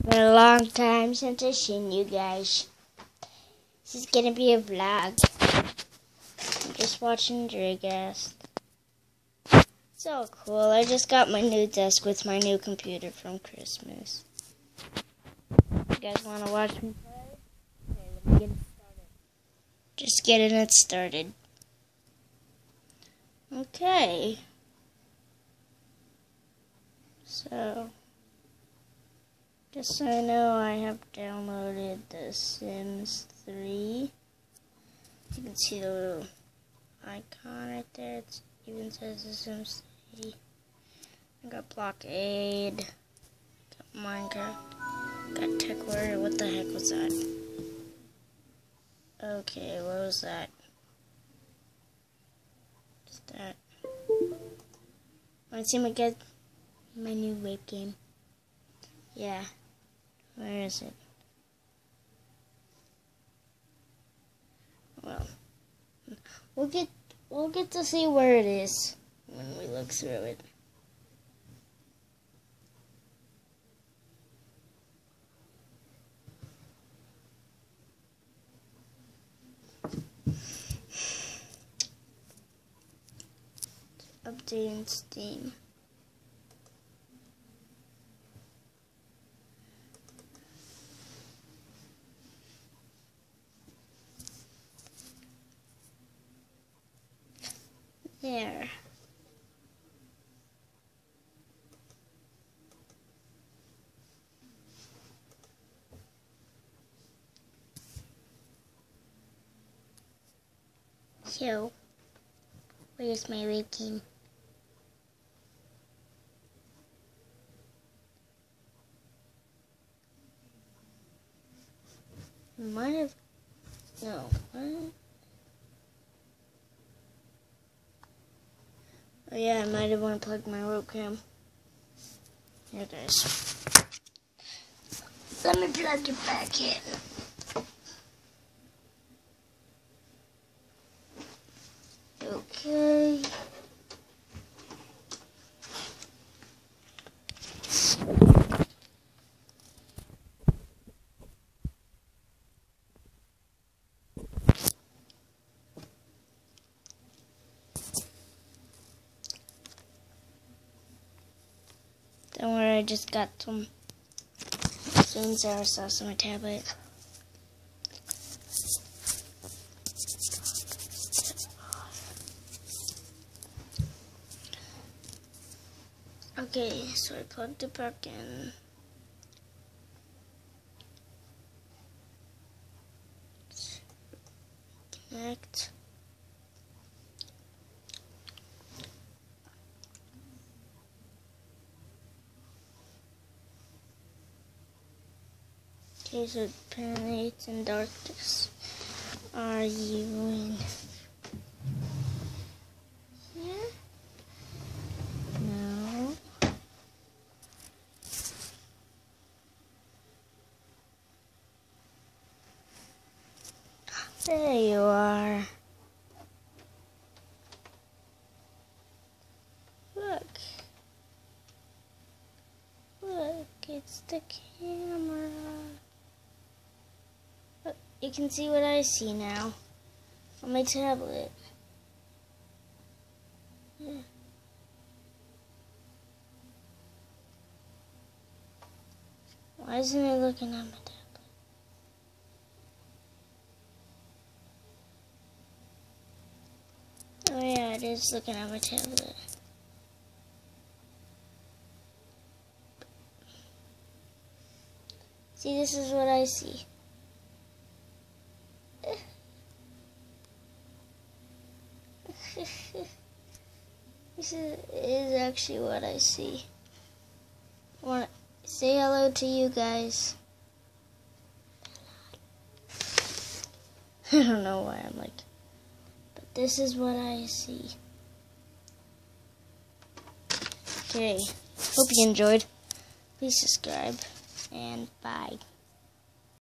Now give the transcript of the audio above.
been a long time since I've seen you guys. This is gonna be a vlog. I'm just watching Dragast. So cool. I just got my new desk with my new computer from Christmas. You guys wanna watch me play? Okay, let me get it started. Just getting it started. Okay. So, just so you know, I have downloaded The Sims 3. You can see the little icon right there. It even says The Sims 3. I got Blockade. Got Minecraft. Got TechWarrior. What the heck was that? Okay, what was that? What's that? Wanna see my new vape game? Yeah. Where is it? Well, we'll get to see where it is when we look through it. Updating Steam. There. So, where's my vape game? Might have. No. What? Oh yeah, I might have unplugged my webcam. Here it is. Let me plug it back in. Okay. Don't worry, I just got some Zoom sour sauce on my tablet. Okay, so I plugged it back in. Connect. Okay, so it penetrates in darkness. Are you in here? No. There you are. Look. Look, it's the camera. Look, you can see what I see now on my tablet. Yeah. Why isn't it looking at my tablet? Oh yeah, it is looking at my tablet. See, this is what I see. This is actually what I see. I want to say hello to you guys. I don't know why I'm like, but this is what I see. Okay, hope you enjoyed. Please subscribe, and bye.